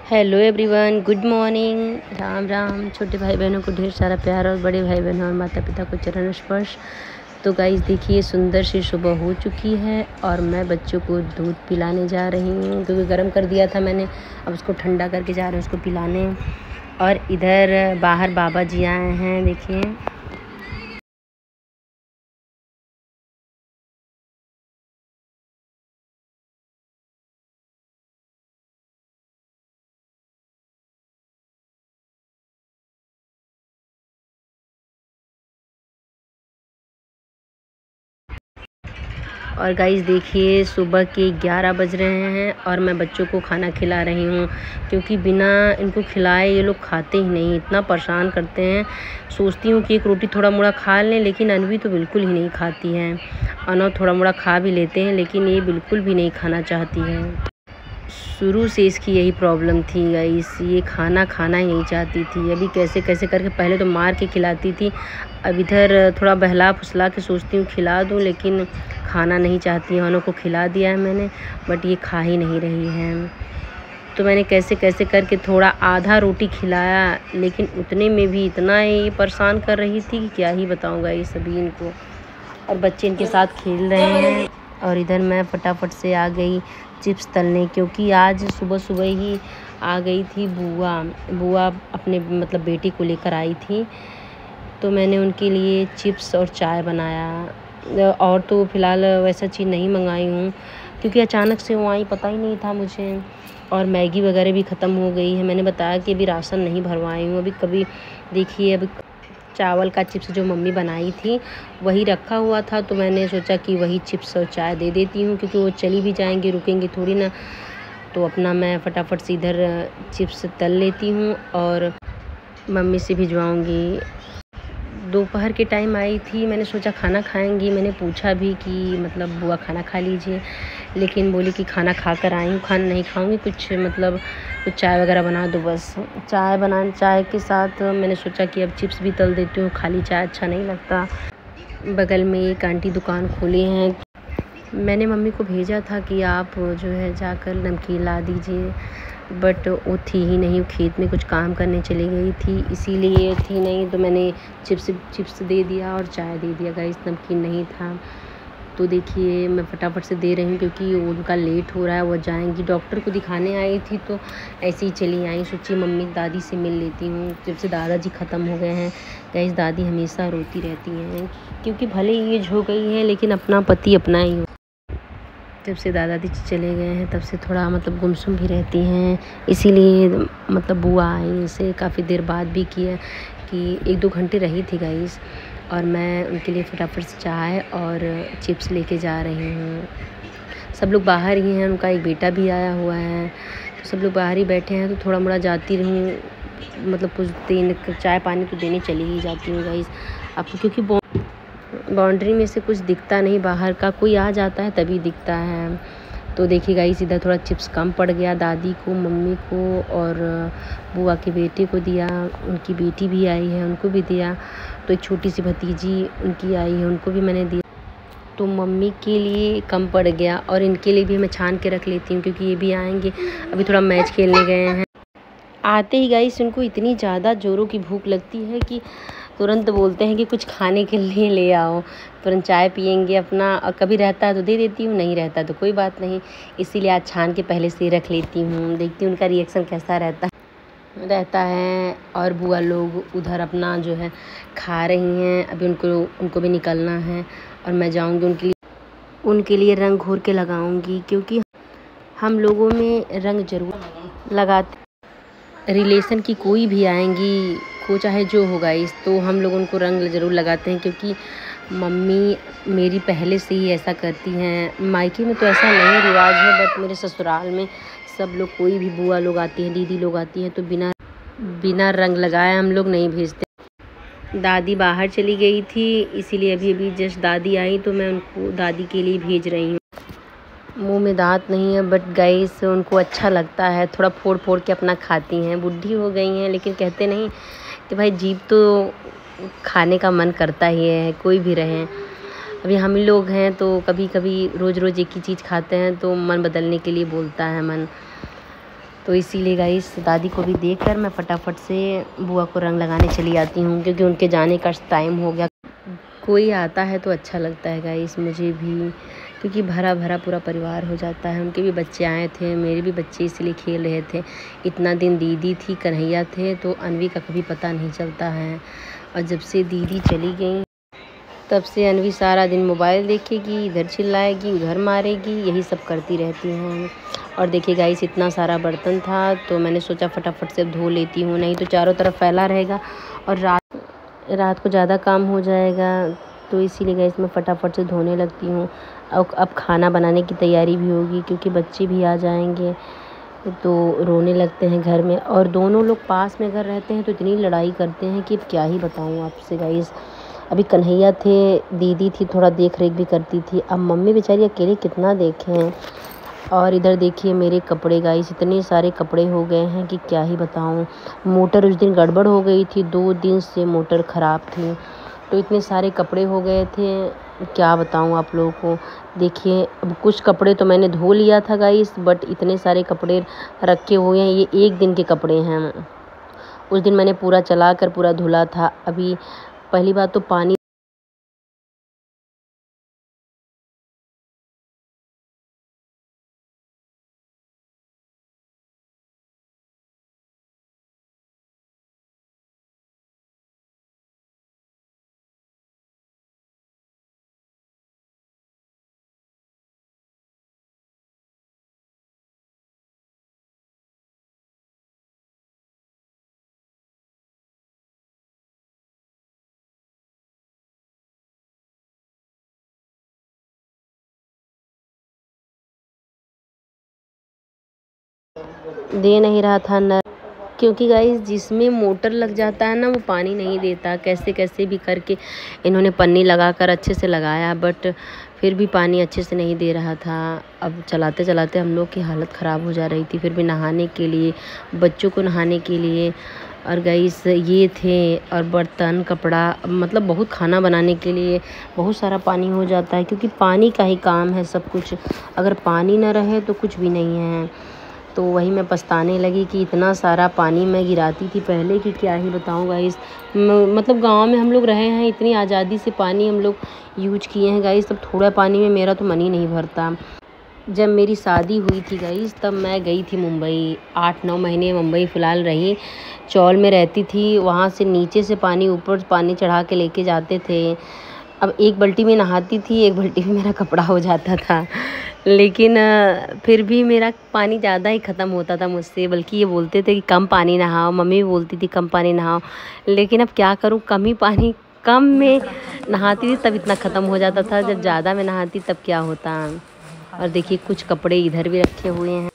Hello everyone, good morning. Ram Ram. छोटे भाई बहनों को ढेर सारा प्यार और बड़े भाई बहनों और माता पिता को चरण स्पर्श। तो गाइस देखिए, सुंदर सी सुबह हो चुकी है और मैं बच्चों को दूध पिलाने जा रही हूँ क्योंकि गर्म कर दिया था मैंने। अब उसको ठंडा करके जा रहे हैं उसको पिलाने। और इधर बाहर बाबा जी आए हैं, देखिए। और गाइस देखिए, सुबह के 11 बज रहे हैं और मैं बच्चों को खाना खिला रही हूँ क्योंकि बिना इनको खिलाए ये लोग खाते ही नहीं, इतना परेशान करते हैं। सोचती हूँ कि एक रोटी थोड़ा मोड़ा खा लें, लेकिन अनवी तो बिल्कुल ही नहीं खाती है। अनव थोड़ा मोड़ा खा भी लेते हैं लेकिन ये बिल्कुल भी नहीं खाना चाहती है। शुरू से इसकी यही प्रॉब्लम थी गाइस, ये खाना खाना ही नहीं चाहती थी। अभी कैसे कैसे करके पहले तो मार के खिलाती थी, अब इधर थोड़ा बहला फुसला के सोचती हूँ खिला दूँ, लेकिन खाना नहीं चाहती है। उनको खिला दिया है मैंने, बट ये खा ही नहीं रही है। तो मैंने कैसे कैसे करके थोड़ा आधा रोटी खिलाया, लेकिन उतने में भी इतना ये परेशान कर रही थी कि क्या ही बताऊँगा ये सभी इनको। और बच्चे इनके साथ खेल रहे हैं। और इधर मैं फटाफट से आ गई चिप्स तलने, क्योंकि आज सुबह सुबह ही आ गई थी बुआ अपने मतलब बेटी को लेकर आई थी। तो मैंने उनके लिए चिप्स और चाय बनाया। और तो फ़िलहाल वैसा चीज़ नहीं मंगाई हूँ क्योंकि अचानक से वो आई, पता ही नहीं था मुझे। और मैगी वगैरह भी ख़त्म हो गई है। मैंने बताया कि अभी राशन नहीं भरवाई हूँ। अभी कभी देखिए, अभी चावल का चिप्स जो मम्मी बनाई थी वही रखा हुआ था, तो मैंने सोचा कि वही चिप्स और चाय दे देती हूँ क्योंकि वो चली भी जाएंगी, रुकेंगी थोड़ी ना। तो अपना मैं फटाफट से इधर चिप्स तल लेती हूँ और मम्मी से भिजवाऊँगी। दोपहर के टाइम आई थी, मैंने सोचा खाना खाएंगी। मैंने पूछा भी कि मतलब बुआ खाना खा लीजिए, लेकिन बोली कि खाना खा कर आई हूँ, खाना नहीं खाऊंगी, कुछ मतलब कुछ चाय वगैरह बना दो बस। चाय के साथ मैंने सोचा कि अब चिप्स भी तल देती हूँ, खाली चाय अच्छा नहीं लगता। बगल में एक आंटी दुकान खोली हैं, मैंने मम्मी को भेजा था कि आप जो है जाकर नमकीन ला दीजिए, बट वो थी ही नहीं, खेत में कुछ काम करने चली गई थी, इसीलिए थी नहीं। तो मैंने चिप्स दे दिया और चाय दे दिया गाइस, नमकीन नहीं था। तो देखिए, मैं फटाफट से दे रही हूँ क्योंकि उनका लेट हो रहा है, वो जाएंगी। डॉक्टर को दिखाने आई थी तो ऐसे ही चली आई, सोची मम्मी दादी से मिल लेती हूँ। जब से दादाजी ख़त्म हो गए हैं गाइस, दादी हमेशा रोती रहती हैं क्योंकि भले ही एज हो गई है लेकिन अपना पति अपना ही हो। जब से दादाजी चले गए हैं तब से थोड़ा मतलब गुमसुम भी रहती हैं, इसीलिए मतलब बुआ आई इसे काफ़ी देर बाद भी किया कि 1-2 घंटे रही थी गाइस। और मैं उनके लिए फटाफट से चाय और चिप्स लेके जा रही हूँ। सब लोग बाहर ही हैं, उनका एक बेटा भी आया हुआ है, तो सब लोग बाहर ही बैठे हैं। तो थोड़ा मोड़ा जाती रहूँ, मतलब कुछ देने चाय पानी तो देने चली ही जाती हूँ गाइस आपको, क्योंकि बाउंड्री में से कुछ दिखता नहीं, बाहर का कोई आ जाता है तभी दिखता है। तो देखिए गाइस, इधर थोड़ा चिप्स कम पड़ गया, दादी को, मम्मी को और बुआ के बेटे को दिया। उनकी बेटी भी आई है, उनको भी दिया। तो एक छोटी सी भतीजी उनकी आई है, उनको भी मैंने दिया। तो मम्मी के लिए कम पड़ गया और इनके लिए भी मैं छान के रख लेती हूँ क्योंकि ये भी आएंगे। अभी थोड़ा मैच खेलने गए हैं। आते ही गाइस उनको इतनी ज़्यादा ज़ोरों की भूख लगती है कि तुरंत बोलते हैं कि कुछ खाने के लिए ले आओ। तुरंत चाय पियेंगे अपना, और कभी रहता है तो दे देती हूँ, नहीं रहता तो कोई बात नहीं। इसीलिए आज छान के पहले से ही रख लेती हूँ, देखती हूँ उनका रिएक्शन कैसा रहता है। और बुआ लोग उधर अपना जो है खा रही हैं। अभी उनको भी निकलना है और मैं जाऊँगी उनके लिए रंग घोर के लगाऊँगी, क्योंकि हम लोगों में रंग ज़रूर लगाते। रिलेशन की कोई भी आएंगी, को चाहे जो होगा इस, तो हम लोग उनको रंग ज़रूर लगाते हैं क्योंकि मम्मी मेरी पहले से ही ऐसा करती हैं। मायके में तो ऐसा नहीं रिवाज है, बट मेरे ससुराल में सब लोग, कोई भी बुआ लोग आती हैं, दीदी लोग आती हैं, तो बिना रंग लगाए हम लोग नहीं भेजते। दादी बाहर चली गई थी, इसीलिए अभी जस्ट दादी आई तो मैं उनको दादी के लिए भेज रही हूँ। मुंह में दांत नहीं है, बट गाइस उनको अच्छा लगता है, थोड़ा फोड़ फोड़ के अपना खाती हैं। बुढ़ी हो गई हैं लेकिन कहते नहीं कि भाई जीभ तो खाने का मन करता ही है, कोई भी रहे। अभी हम ही लोग हैं तो कभी कभी रोज़ रोज़ एक ही चीज़ खाते हैं तो मन बदलने के लिए बोलता है मन। तो इसीलिए गाइस दादी को भी देखकर मैं फटाफट से बुआ को रंग लगाने चली आती हूँ, क्योंकि उनके जाने का टाइम हो गया। कोई आता है तो अच्छा लगता है गाइस मुझे भी, क्योंकि भरा भरा पूरा परिवार हो जाता है। उनके भी बच्चे आए थे, मेरे भी बच्चे इसलिए खेल रहे थे। इतना दिन दीदी थी, कन्हैया थे, तो अनवी का कभी पता नहीं चलता है। और जब से दीदी चली गई तब से अनवी सारा दिन मोबाइल देखेगी, इधर चिल्लाएगी, उधर मारेगी, यही सब करती रहती हैं। और देखिए गाइस इतना सारा बर्तन था तो मैंने सोचा फटाफट से धो लेती हूँ, नहीं तो चारों तरफ फैला रहेगा और रात को ज़्यादा काम हो जाएगा। तो इसीलिए गाइस मैं फटाफट से धोने लगती हूँ। अब खाना बनाने की तैयारी भी होगी, क्योंकि बच्चे भी आ जाएंगे तो रोने लगते हैं घर में। और दोनों लोग पास में घर रहते हैं तो इतनी लड़ाई करते हैं कि अब क्या ही बताऊँ आपसे गाइस। अभी कन्हैया थे, दीदी थी, थोड़ा देख रेख भी करती थी। अब मम्मी बेचारी अकेले कितना देखें। और इधर देखिए मेरे कपड़े गाइस, इतने सारे कपड़े हो गए हैं कि क्या ही बताऊं। मोटर उस दिन गड़बड़ हो गई थी, 2 दिन से मोटर ख़राब थी, तो इतने सारे कपड़े हो गए थे, क्या बताऊं आप लोगों को। देखिए अब कुछ कपड़े तो मैंने धो लिया था गाइस, बट इतने सारे कपड़े रखे हुए हैं, ये 1 दिन के कपड़े हैं। उस दिन मैंने पूरा चला कर पूरा धुला था। अभी पहली बात तो पानी दे नहीं रहा था न, क्योंकि गाइस जिसमें मोटर लग जाता है ना वो पानी नहीं देता। कैसे कैसे भी करके इन्होंने पन्नी लगाकर अच्छे से लगाया, बट फिर भी पानी अच्छे से नहीं दे रहा था। अब चलाते चलाते हम लोग की हालत ख़राब हो जा रही थी, फिर भी नहाने के लिए, बच्चों को नहाने के लिए। और गाइस ये थे, और बर्तन कपड़ा, मतलब बहुत खाना बनाने के लिए बहुत सारा पानी हो जाता है, क्योंकि पानी का ही काम है सब कुछ। अगर पानी ना रहे तो कुछ भी नहीं है। तो वही मैं पछताने लगी कि इतना सारा पानी मैं गिराती थी पहले कि क्या ही बताऊँ गाइस। मतलब गांव में हम लोग रहे हैं, इतनी आज़ादी से पानी हम लोग यूज किए हैं गाइस, तब थोड़ा पानी में मेरा तो मन ही नहीं भरता। जब मेरी शादी हुई थी गाइस तब मैं गई थी मुंबई, 8-9 महीने मुंबई फ़िलहाल रही। चौल में रहती थी, वहाँ से नीचे से पानी ऊपर पानी चढ़ा के लेके जाते थे। अब एक बाल्टी में नहाती थी, एक बाल्टी में मेरा कपड़ा हो जाता था, लेकिन फिर भी मेरा पानी ज़्यादा ही ख़त्म होता था मुझसे। बल्कि ये बोलते थे कि कम पानी नहाओ, मम्मी भी बोलती थी कम पानी नहाओ, लेकिन अब क्या करूँ, कम में नहाती थी तब इतना ख़त्म हो जाता था, जब ज़्यादा में नहाती तब क्या होता। और देखिए कुछ कपड़े इधर भी रखे हुए हैं।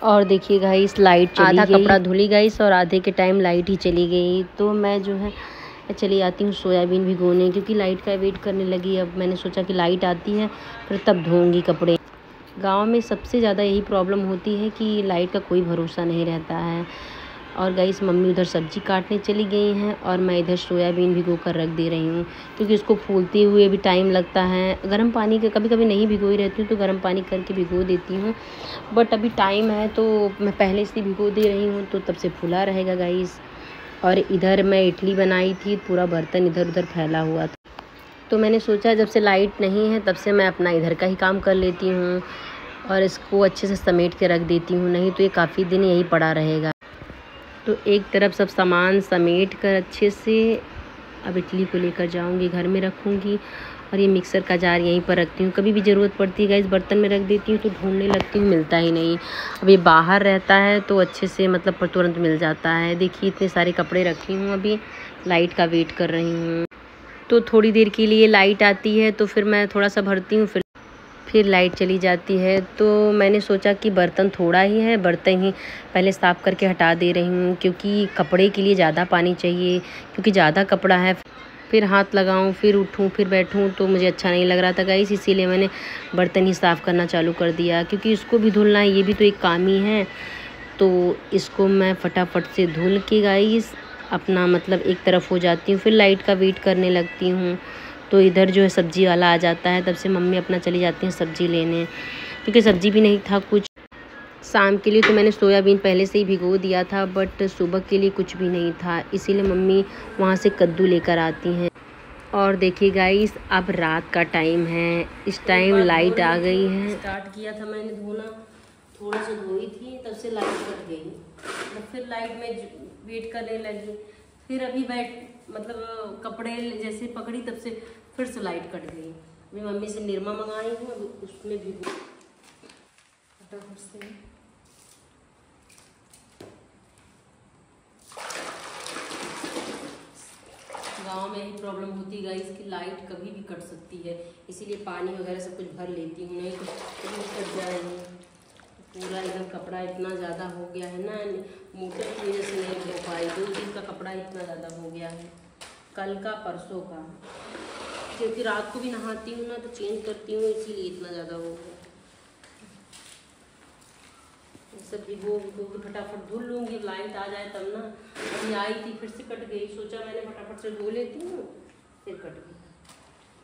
और देखिए गाइस लाइट चली गई, आधा कपड़ा धुली गाइस और आधे के टाइम लाइट ही चली गई। तो मैं जो है चली आती हूँ सोयाबीन भिगोने, क्योंकि लाइट का वेट करने लगी। अब मैंने सोचा कि लाइट आती है फिर तब धोऊंगी कपड़े। गांव में सबसे ज़्यादा यही प्रॉब्लम होती है कि लाइट का कोई भरोसा नहीं रहता है। और गाइस मम्मी उधर सब्जी काटने चली गई हैं और मैं इधर सोयाबीन भिगो कर रख दे रही हूँ, क्योंकि उसको फूलते हुए भी टाइम लगता है। गर्म पानी के कभी कभी नहीं भिगोई रहती हूँ तो गर्म पानी करके भिगो देती हूँ, बट अभी टाइम है तो मैं पहले से भिगो दे रही हूँ, तो तब से फूला रहेगा गाइस। और इधर मैं इडली बनाई थी, पूरा बर्तन इधर उधर फैला हुआ था, तो मैंने सोचा जब से लाइट नहीं है तब से मैं अपना इधर का ही काम कर लेती हूँ और इसको अच्छे से समेट के रख देती हूँ, नहीं तो ये काफ़ी दिन यही पड़ा रहेगा। तो एक तरफ सब सामान समेट कर अच्छे से अब इडली को लेकर जाऊंगी, घर में रखूंगी। और ये मिक्सर का जार यहीं पर रखती हूँ, कभी भी ज़रूरत पड़ती है गाइस बर्तन में रख देती हूँ तो ढूंढने लगती हूँ, मिलता ही नहीं। अब ये बाहर रहता है तो अच्छे से मतलब तुरंत मिल जाता है। देखिए इतने सारे कपड़े रखी हूँ, अभी लाइट का वेट कर रही हूँ। तो थोड़ी देर के लिए लाइट आती है तो फिर मैं थोड़ा सा भरती हूँ, फिर फिर लाइट चली जाती है। तो मैंने सोचा कि बर्तन थोड़ा ही है, बर्तन ही पहले साफ़ करके हटा दे रही हूँ, क्योंकि कपड़े के लिए ज़्यादा पानी चाहिए, क्योंकि ज़्यादा कपड़ा है। फिर हाथ लगाऊं, फिर उठूं, फिर बैठूं, तो मुझे अच्छा नहीं लग रहा था गाइस, इसीलिए मैंने बर्तन ही साफ़ करना चालू कर दिया, क्योंकि इसको भी धुलना है, ये भी तो एक काम ही है। तो इसको मैं फटाफट से धुल के गाइस अपना मतलब एक तरफ हो जाती हूँ, फिर लाइट का वेट करने लगती हूँ। तो इधर जो है सब्ज़ी वाला आ जाता है, तब से मम्मी अपना चली जाती हैं सब्ज़ी लेने, क्योंकि सब्ज़ी भी नहीं था कुछ शाम के लिए। तो मैंने सोयाबीन पहले से ही भिगो दिया था, बट सुबह के लिए कुछ भी नहीं था, इसीलिए मम्मी वहाँ से कद्दू लेकर आती हैं। और देखिए गाइस, अब रात का टाइम है, इस टाइम लाइट आ गई है। स्टार्ट किया था मैंने धोना, थोड़ा सा धोई थी, तब से लाइट कट गई, तो फिर लाइट में वेट करने लगी। फिर अभी मतलब कपड़े जैसे पकड़ी, तब से फिर से लाइट कट गई। मैं मम्मी से निरमा मंगाई हूँ, उसमें भी गाँव में ही प्रॉब्लम होती है गाइस कि लाइट कभी भी कट सकती है, इसीलिए पानी वगैरह सब कुछ भर लेती हूँ, नहीं तो कभी कट जाएगी। पूरा एकदम कपड़ा इतना ज़्यादा हो गया है ना, मोटर की वजह से नहीं धो पाई, 2 दिन का कपड़ा इतना ज़्यादा हो गया है, कल का परसों का, क्योंकि रात को भी नहाती हूँ ना तो चेंज करती हूँ, इसीलिए इतना ज़्यादा हो गया। सब भिगो के फटाफट धुल लूँगी, लाइट आ जाए तब ना। अभी आई थी, फिर से कट गई, सोचा मैंने फटाफट से धो लेती हूँ, फिर कट गई।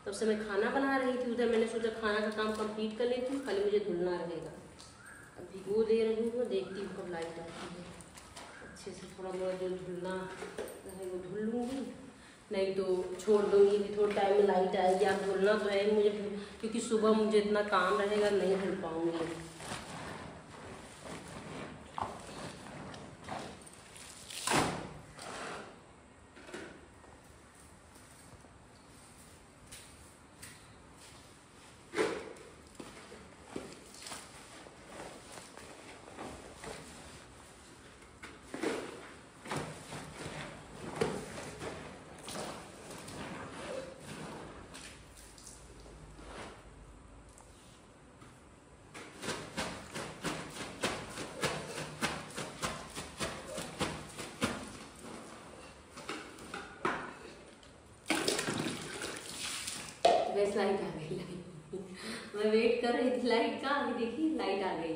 तब से मैं खाना बना रही थी उधर, मैंने सोचा खाना का काम कंप्लीट कर लेती हूँ, खाली मुझे धुलना रहेगा। अब भिगो दे रही हूँ, देखती हूँ कब लाइट आती है, अच्छे से थोड़ा थोड़ा जो धुलना रहे वो धुल लूँगी, नहीं तो छोड़ दूँगी। भी थोड़ा टाइम में लाइट आएगी। आप धुलना तो है मुझे, क्योंकि सुबह मुझे इतना काम रहेगा, नहीं धुल पाऊँगी। गैस लाइट आ गई, मैं वेट कर रही थी लाइट का, अभी देखिए लाइट आ गई,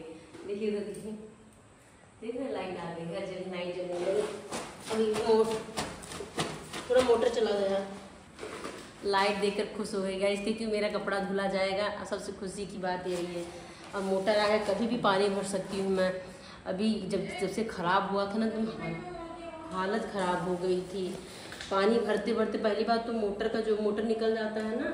देखिए उधर देखिए, देख रहे लाइट आ गई, घर जब लाइट जल गई। अभी थोड़ा मोटर चला गया, लाइट देखकर खुश हो गई गाइस, क्योंकि मेरा कपड़ा धुला जाएगा, सबसे खुशी की बात यही है। अब मोटर आ गया, कभी भी पानी भर सकती हूँ मैं। अभी जब से ख़राब हुआ था ना, तो हालत ख़राब हो गई थी, पानी भरते भरते। पहली बात तो मोटर का जो मोटर निकल जाता है ना,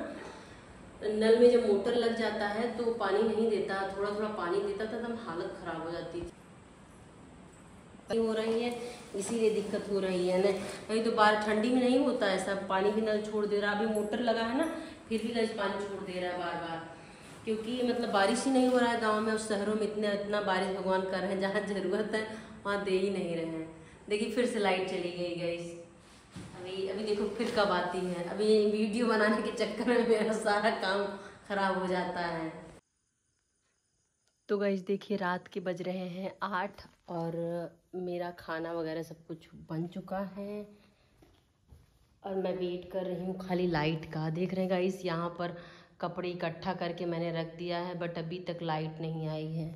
नल में जब मोटर लग जाता है तो पानी नहीं देता, थोड़ा थोड़ा पानी देता था, तब हालत ख़राब हो जाती थी। हो रही है, इसीलिए दिक्कत हो रही है ना, नहीं तो बाहर ठंडी में नहीं होता ऐसा, पानी भी नल छोड़ दे रहा। अभी मोटर लगा है ना, फिर भी नल पानी छोड़ दे रहा है बार बार, क्योंकि मतलब बारिश ही नहीं हो रहा है गाँव में और शहरों में। इतना बारिश भगवान कर रहे हैं, जहाँ ज़रूरत है वहाँ दे ही नहीं रहे हैं। देखिए फिर से लाइट चली गई गाइस। अभी देखो फिर कब आती है। अभी वीडियो बनाने के चक्कर में मेरा सारा काम खराब हो जाता है। तो गाइस देखिए, रात के बज रहे हैं 8 और मेरा खाना वगैरह सब कुछ बन चुका है और मैं वेट कर रही हूँ खाली लाइट का। देख रहे हैं गाइस, यहाँ पर कपड़े इकट्ठा करके मैंने रख दिया है, बट अभी तक लाइट नहीं आई है।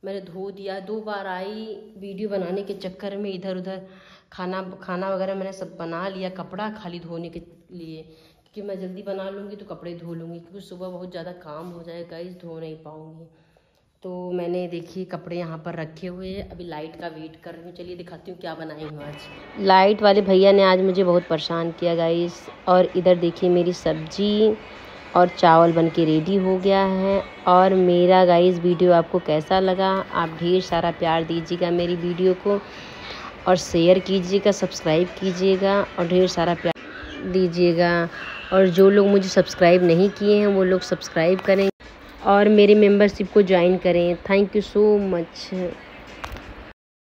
मैंने धो दिया, 2 बार आई, वीडियो बनाने के चक्कर में इधर उधर खाना वगैरह मैंने सब बना लिया, कपड़ा खाली धोने के लिए, क्योंकि मैं जल्दी बना लूँगी तो कपड़े धो लूँगी, क्योंकि सुबह बहुत ज़्यादा काम हो जाएगा, इस धो नहीं पाऊँगी। तो मैंने देखिए कपड़े यहाँ पर रखे हुए हैं, अभी लाइट का वेट कर रही हूँ। चलिए दिखाती हूँ क्या बनाई हूँ आज। लाइट वाले भैया ने आज मुझे बहुत परेशान किया गाइस। और इधर देखिए मेरी सब्जी और चावल बन के रेडी हो गया है। और मेरा गाइस वीडियो आपको कैसा लगा, आप ढेर सारा प्यार दीजिएगा मेरी वीडियो को, और शेयर कीजिएगा, सब्सक्राइब कीजिएगा और ढेर सारा प्यार दीजिएगा। और जो लोग मुझे सब्सक्राइब नहीं किए हैं वो लोग सब्सक्राइब करें और मेरे मेंबरशिप को ज्वाइन करें। Thank you so much.